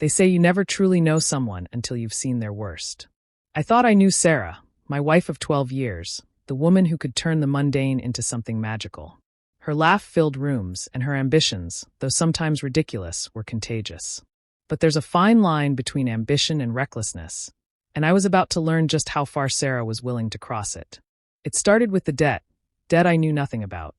They say you never truly know someone until you've seen their worst. I thought I knew Sarah, my wife of 12 years, the woman who could turn the mundane into something magical. Her laugh filled rooms, and her ambitions, though sometimes ridiculous, were contagious. But there's a fine line between ambition and recklessness, and I was about to learn just how far Sarah was willing to cross it. It started with the debt I knew nothing about.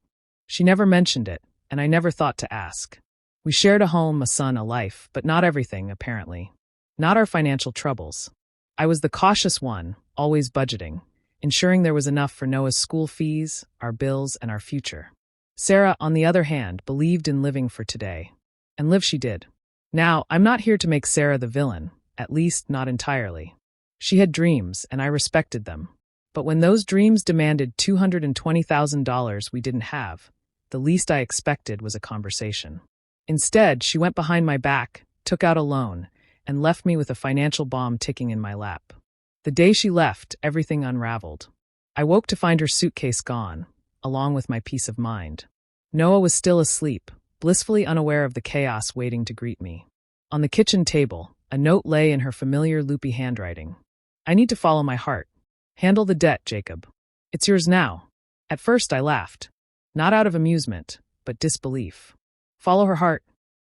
She never mentioned it, and I never thought to ask. We shared a home, a son, a life, but not everything, apparently. Not our financial troubles. I was the cautious one, always budgeting, ensuring there was enough for Noah's school fees, our bills, and our future. Sarah, on the other hand, believed in living for today. And live she did. Now, I'm not here to make Sarah the villain, at least not entirely. She had dreams, and I respected them. But when those dreams demanded $220,000 we didn't have, the least I expected was a conversation. Instead, she went behind my back, took out a loan, and left me with a financial bomb ticking in my lap. The day she left, everything unraveled. I woke to find her suitcase gone, along with my peace of mind. Noah was still asleep, blissfully unaware of the chaos waiting to greet me. On the kitchen table, a note lay in her familiar loopy handwriting. I need to follow my heart. Handle the debt, Jacob. It's yours now. At first I laughed. Not out of amusement, but disbelief. Follow her heart.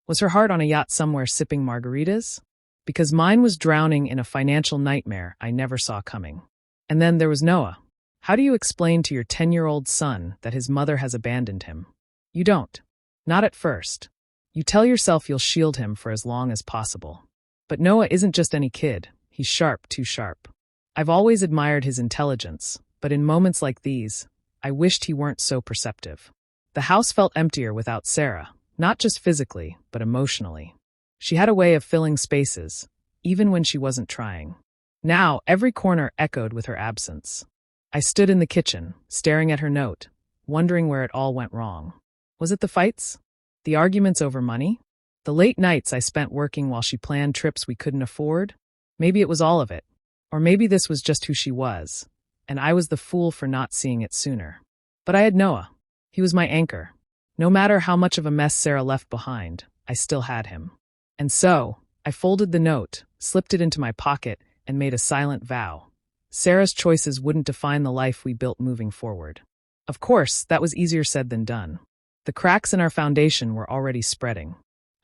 Was her heart on a yacht somewhere sipping margaritas? Because mine was drowning in a financial nightmare I never saw coming. And then there was Noah. How do you explain to your 10-year-old son that his mother has abandoned him? You don't. Not at first. You tell yourself you'll shield him for as long as possible. But Noah isn't just any kid. He's sharp, too sharp. I've always admired his intelligence, but in moments like these, I wished he weren't so perceptive. The house felt emptier without Sarah, not just physically, but emotionally. She had a way of filling spaces, even when she wasn't trying. Now, every corner echoed with her absence. I stood in the kitchen, staring at her note, wondering where it all went wrong. Was it the fights? The arguments over money? The late nights I spent working while she planned trips we couldn't afford? Maybe it was all of it. Or maybe this was just who she was, and I was the fool for not seeing it sooner. But I had Noah. He was my anchor. No matter how much of a mess Sarah left behind, I still had him. And so, I folded the note, slipped it into my pocket, and made a silent vow. Sarah's choices wouldn't define the life we built moving forward. Of course, that was easier said than done. The cracks in our foundation were already spreading.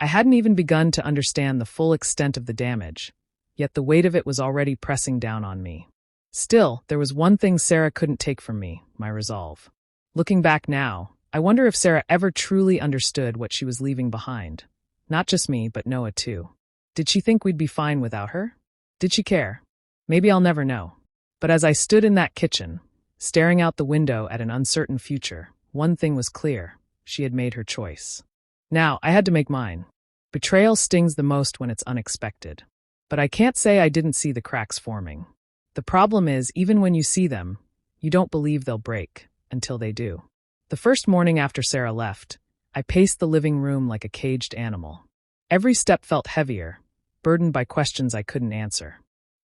I hadn't even begun to understand the full extent of the damage, yet the weight of it was already pressing down on me. Still, there was one thing Sarah couldn't take from me, my resolve. Looking back now, I wonder if Sarah ever truly understood what she was leaving behind. Not just me, but Noah too. Did she think we'd be fine without her? Did she care? Maybe I'll never know. But as I stood in that kitchen, staring out the window at an uncertain future, one thing was clear. She had made her choice. Now, I had to make mine. Betrayal stings the most when it's unexpected. But I can't say I didn't see the cracks forming. The problem is, even when you see them, you don't believe they'll break, until they do. The first morning after Sarah left, I paced the living room like a caged animal. Every step felt heavier, burdened by questions I couldn't answer.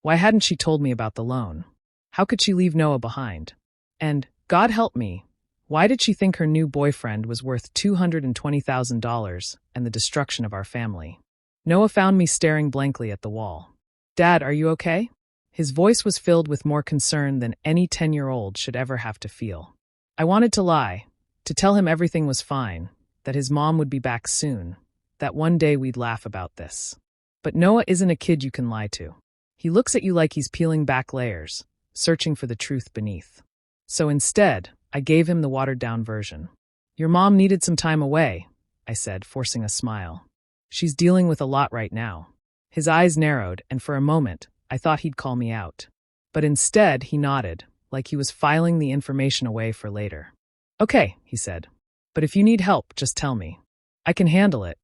Why hadn't she told me about the loan? How could she leave Noah behind? And, God help me, why did she think her new boyfriend was worth $220,000 and the destruction of our family? Noah found me staring blankly at the wall. Dad, are you okay? His voice was filled with more concern than any 10-year-old should ever have to feel. I wanted to lie, to tell him everything was fine, that his mom would be back soon, that one day we'd laugh about this. But Noah isn't a kid you can lie to. He looks at you like he's peeling back layers, searching for the truth beneath. So instead, I gave him the watered-down version. Your mom needed some time away, I said, forcing a smile. She's dealing with a lot right now. His eyes narrowed, and for a moment, I thought he'd call me out. But instead, he nodded, like he was filing the information away for later. Okay, he said. But if you need help, just tell me. I can handle it.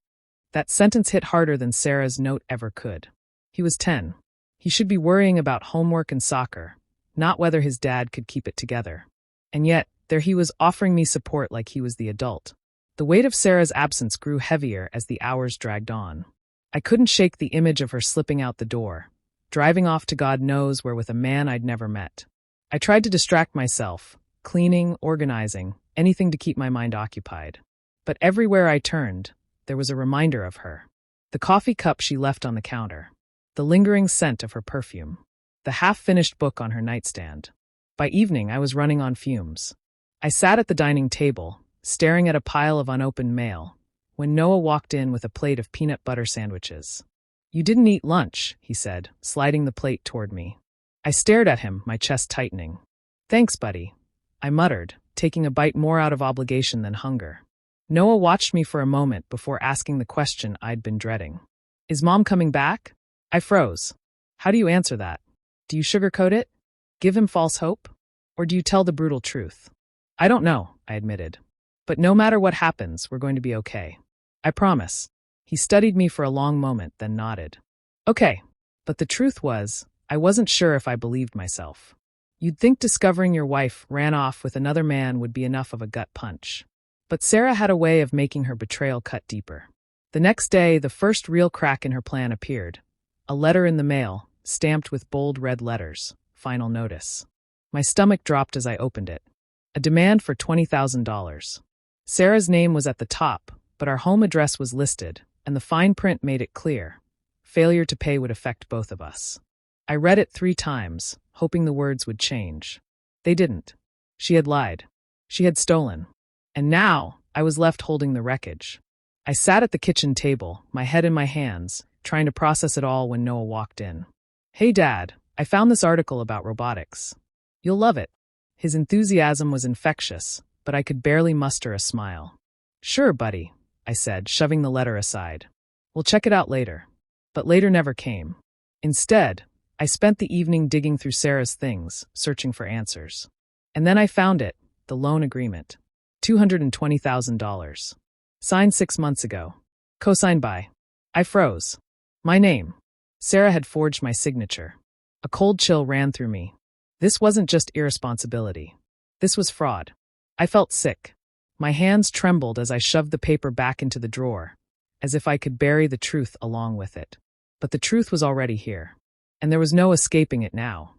That sentence hit harder than Sarah's note ever could. He was 10. He should be worrying about homework and soccer, not whether his dad could keep it together. And yet, there he was offering me support like he was the adult. The weight of Sarah's absence grew heavier as the hours dragged on. I couldn't shake the image of her slipping out the door, driving off to God knows where with a man I'd never met. I tried to distract myself, cleaning, organizing, anything to keep my mind occupied. But everywhere I turned, there was a reminder of her. The coffee cup she left on the counter, the lingering scent of her perfume, the half-finished book on her nightstand. By evening, I was running on fumes. I sat at the dining table, staring at a pile of unopened mail, when Noah walked in with a plate of peanut butter sandwiches. "You didn't eat lunch," he said, sliding the plate toward me. I stared at him, my chest tightening. "Thanks, buddy," I muttered, taking a bite more out of obligation than hunger. Noah watched me for a moment before asking the question I'd been dreading. "Is Mom coming back?" I froze. How do you answer that? Do you sugarcoat it? Give him false hope? Or do you tell the brutal truth? "I don't know," I admitted. "But no matter what happens, we're going to be okay. I promise." He studied me for a long moment, then nodded. "Okay." But the truth was, I wasn't sure if I believed myself. You'd think discovering your wife ran off with another man would be enough of a gut punch. But Sarah had a way of making her betrayal cut deeper. The next day, the first real crack in her plan appeared. A letter in the mail, stamped with bold red letters. Final notice. My stomach dropped as I opened it. A demand for $20,000. Sarah's name was at the top, but our home address was listed, and the fine print made it clear. Failure to pay would affect both of us. I read it 3 times, hoping the words would change. They didn't. She had lied. She had stolen. And now, I was left holding the wreckage. I sat at the kitchen table, my head in my hands, trying to process it all when Noah walked in. "Hey, Dad, I found this article about robotics. You'll love it." His enthusiasm was infectious, but I could barely muster a smile. "Sure, buddy," I said, shoving the letter aside. "We'll check it out later." But later never came. Instead, I spent the evening digging through Sarah's things, searching for answers. And then I found it, the loan agreement. $220,000. Signed 6 months ago. Co-signed by. I froze. My name. Sarah had forged my signature. A cold chill ran through me. This wasn't just irresponsibility. This was fraud. I felt sick. My hands trembled as I shoved the paper back into the drawer, as if I could bury the truth along with it. But the truth was already here. And there was no escaping it now.